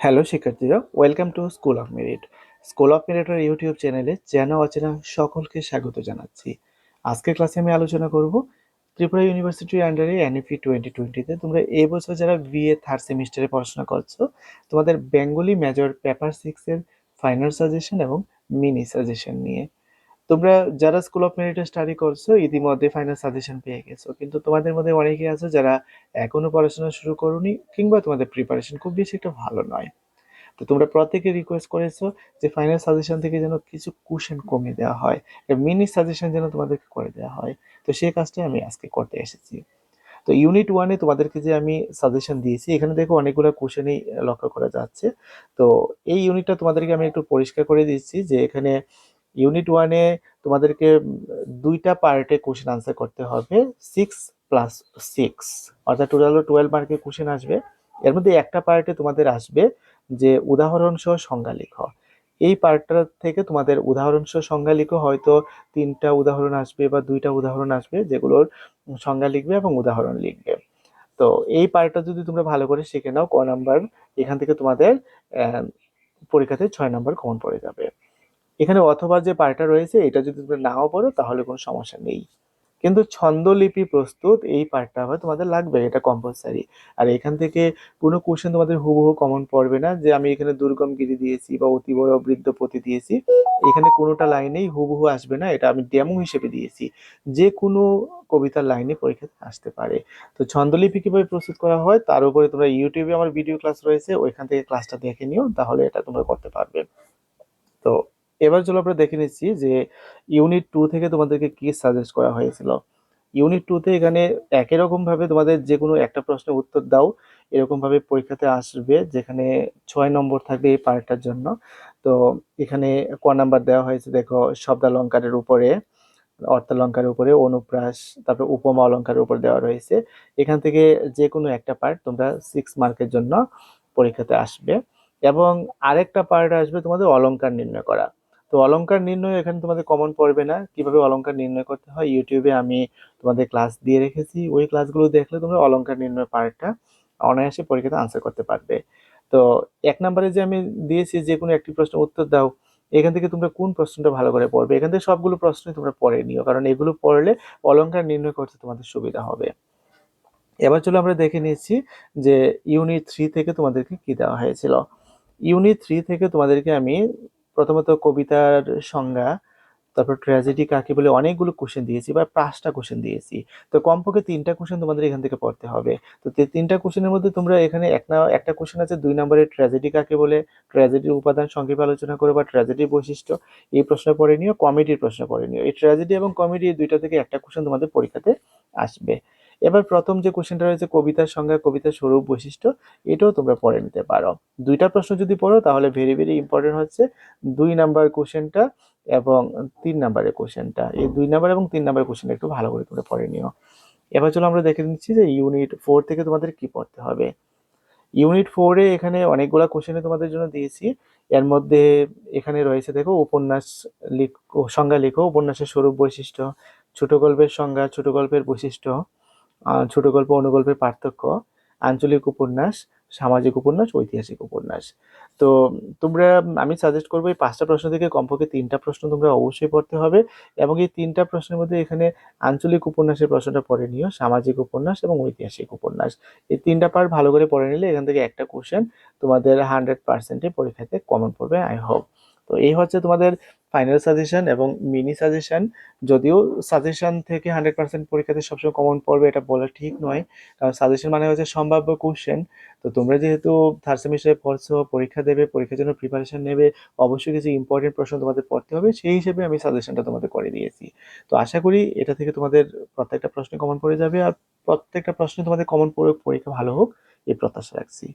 Hello শিক্ষার্থীরা, welcome to School of Merit. School of মেরিটের YouTube চ্যানেলে চেনা অচেনা সকলকে স্বাগত জানাচ্ছি। আজকের ক্লাসে আমি আলোচনা করব ত্রিপুরা ইউনিভার্সিটির আন্ডারে এনইপি 2020-তে তোমরা এই বছর যারা বিএ থার্ড সেমিস্টারে পড়াশোনা করছো, তোমাদের বেঙ্গলি মেজর পেপার 6 এর ফাইনাল সাজেশন এবং মিনি সাজেশন নিয়ে। তোমরা যারা স্কুল অফ মেরিটে স্টাডি করছো ইতিমধ্যে ফাইনাল সাজেশন পেয়ে গেছো, কিন্তু তোমাদের মধ্যে অনেকেই আছে যারা এখনো পড়াশোনা শুরু করোনি, কিংবা তোমাদের প্রিপারেশন খুব বেশি একটা ভালো নয়। তো তোমরা প্রত্যেকে রিকোয়েস্ট করেছো যে ফাইনাল সাজেশন থেকে যেন কিছু কোশ্চেন কমিয়ে দেওয়া হয়, মিনি সাজেশন যেন তোমাদেরকে করে দেওয়া হয়। তো সেই কাজটাই আমি আজকে করতে এসেছি। তো ইউনিট ওয়ানে তোমাদেরকে যে আমি সাজেশন দিয়েছি, এখানে দেখো অনেকগুলো কোশ্চেনই লক্ষ্য করা যাচ্ছে। তো এই ইউনিটটা তোমাদেরকে আমি একটু পরিষ্কার করে দিচ্ছি যে এখানে ইউনিট ওয়ানে তোমাদেরকে দুইটা পার্টে কোশ্চেন আনসার করতে হবে। 6+6 অর্থাৎ টোটাল 12 মার্কের কোশ্চেন আসবে। এর মধ্যে একটা পার্টে তোমাদের আসবে যে উদাহরণ সহ সংজ্ঞা লিখো। এই পার্টটা থেকে তোমাদের উদাহরণ সহ সংজ্ঞা লিখো, হয়তো 3টা উদাহরণ আসবে বা 2টা উদাহরণ আসবে, যেগুলোর সংজ্ঞা লিখবে এবং উদাহরণ লিখবে। তো এই পার্টটা যদি তোমরা ভালো করে শিখে নাও, নাম্বার এখান থেকে তোমাদের আহ, পরীক্ষাতে 6 নাম্বার কমন পড়ে যাবে। এখানে অথবা যে পার্টটা রয়েছে এটা যদি তোমরা নাও পড়ো তাহলে কোনো সমস্যা নেই, কিন্তু ছন্দলিপি প্রস্তুত এই পার্টটা আবার তোমাদের লাগবে, এটা কম্পালসারি। আর এখান থেকে কোনো কোশ্চেন তোমাদের হুবহু কমন পড়বে না, যে আমি এখানে দুর্গম গিরি দিয়েছি বা অতি বড় বৃদ্ধপতি দিয়েছি, এখানে কোনোটা লাইনেই হুবহু আসবে না, এটা আমি ডেমো হিসেবে দিয়েছি। যে কোনো কবিতার লাইনে পরীক্ষাতে আসতে পারে। তো ছন্দলিপি কিভাবে প্রস্তুত করা হয় তার উপরে তোমরা ইউটিউবে আমার ভিডিও ক্লাস রয়েছে, ওইখান থেকে ক্লাসটা দেখে নিও, তাহলে এটা তোমরা করতে পারবে। তো এবার চলো আমরা দেখে নিচ্ছি যে ইউনিট 2 থেকে তোমাদেরকে কি সাজেস্ট করা হয়েছিল। ইউনিট 2 তে এখানে একই রকম ভাবে তোমাদের যে কোনো একটা প্রশ্নের উত্তর দাও, এরকম ভাবে পরীক্ষাতে আসবে, যেখানে 6 নম্বর থাকবে এই পার্টটার জন্য। তো এখানে নাম্বার দেওয়া হয়েছে দেখো, শব্দালঙ্কারের উপরে, অর্থালঙ্কারের উপরে, অনুপ্রাস, তারপর উপমা অলঙ্কারের উপর দেওয়া রয়েছে। এখান থেকে যে কোনো একটা পার্ট তোমরা 6 মার্কের জন্য পরীক্ষাতে আসবে। এবং আরেকটা পার্ট আসবে তোমাদের অলংকার নির্ণয় করা। তো অলংকার নির্ণয় এখানে তোমাদের কমন পড়বে না, কিভাবে অলংকার নির্ণয় করতে হয় ইউটিউবে আমি তোমাদের ক্লাস দিয়ে রেখেছি, ওই ক্লাসগুলো দেখলে তোমরা অলংকার নির্ণয় পার্টটা অনায়াসে পরীক্ষাতে আনসার করতে পারবে। তো 1 নম্বরে যে আমি দিয়েছি যে কোনো একটি প্রশ্নের উত্তর দাও, এখান থেকে তোমরা কোন প্রশ্নটা ভালো করে পড়বে, এখান থেকে সবগুলো প্রশ্নই তোমরা পড়ে নিও, কারণ এগুলো পড়লে অলংকার নির্ণয় করতে তোমাদের সুবিধা হবে। এবার চলো আমরা দেখে নিচ্ছি যে ইউনিট 3 থেকে তোমাদেরকে কি দেওয়া হয়েছিল। ইউনিট 3 থেকে তোমাদেরকে আমি প্রথমত কবিতার সংজ্ঞা, তারপর ট্র্যাজেডি কাকে বলে, অনেকগুলো কোশ্চেন দিয়েছি বা 5টা কোশ্চেন দিয়েছি। তো কমপক্ষে 3টা কোশ্চেন তোমাদের এখান থেকে পড়তে হবে। তো 3টা কোশ্চেনের মধ্যে তোমরা এখানে একটা কোশ্চেন আছে 2 নম্বরের, ট্র্যাজেডি কাকে বলে, ট্র্যাজেডির উপাদান সংক্ষেপে আলোচনা করো বা ট্র্যাজেডির বৈশিষ্ট্য, এই প্রশ্ন পড়ে নিও। কমেডির প্রশ্ন পড়ে নিও। এই ট্র্যাজেডি এবং কমেডি এই দুইটা থেকে একটা কোশ্চেন তোমাদের পরীক্ষাতে আসবে। এবার প্রথম যে কোশ্চেনটা রয়েছে কবিতার সংজ্ঞা, কবিতার স্বরূপ, বৈশিষ্ট্য, এটাও তোমরা পড়ে নিতে পারো। 2টা প্রশ্ন যদি পড়ো তাহলে ভেরি ভেরি ইম্পর্টেন্ট হচ্ছে 2 নাম্বার কোশ্চেনটা এবং 3 নাম্বারের কোশ্চেনটা। এই 2 নাম্বার এবং 3 নাম্বার কোশ্চেনটা একটু ভালো করে তোমরা পড়ে নিও। এবার চলো আমরা দেখে নিচ্ছি যে ইউনিট 4 থেকে তোমাদের কি পড়তে হবে। ইউনিট 4-এ এখানে অনেকগুলা কোশ্চেনে তোমাদের জন্য দিয়েছি। এর মধ্যে এখানে রয়েছে দেখো, উপন্যাস লিখো, সংজ্ঞা লিখো, উপন্যাসের স্বরূপ, বৈশিষ্ট্য, ছোট গল্পের সংজ্ঞা, ছোট গল্পের বৈশিষ্ট্য, ছোট গল্প অনুগল্পের পার্থক্য, আঞ্চলিক উপন্যাস, সামাজিক উপন্যাস, ঐতিহাসিক উপন্যাস। তো তোমরা, আমি সাজেস্ট করবো এই 5টা প্রশ্ন থেকে কমপক্ষে 3টা প্রশ্ন তোমরা অবশ্যই পড়তে হবে। এবং এই 3টা প্রশ্নের মধ্যে এখানে আঞ্চলিক উপন্যাসের প্রশ্নটা পড়ে নিও, সামাজিক উপন্যাস এবং ঐতিহাসিক উপন্যাস, এই 3টা পার্ট ভালো করে পড়ে নিলে এখান থেকে একটা কোশ্চেন তোমাদের 100% পরীক্ষাতে কমন পড়বে, আই হোপ। তো এই হচ্ছে তোমাদের ফাইনাল সাজেশন এবং মিনি সাজেশন। যদিও সাজেশন থেকে 100% পরীক্ষাতে সবসময় কমন পড়বে এটা বলা ঠিক নয়, কারণ সাজেশন মানে হচ্ছে সম্ভাব্য কোশ্চেন। তো তোমরা যেহেতু থার্ড সেমিস্টারে পড়ছো, পরীক্ষা দেবে, পরীক্ষার জন্য প্রিপারেশন নেবে, অবশ্যই কিছু ইম্পর্টেন্ট প্রশ্ন তোমাদের পড়তে হবে, সেই হিসেবে আমি সাজেশনটা তোমাদের করে দিয়েছি। তো আশা করি এটা থেকে তোমাদের প্রত্যেকটা প্রশ্ন কমন পড়ে যাবে, আর প্রত্যেকটা প্রশ্ন তোমাদের কমন পড়ে পরীক্ষা ভালো হোক, এই প্রত্যাশা রাখছি।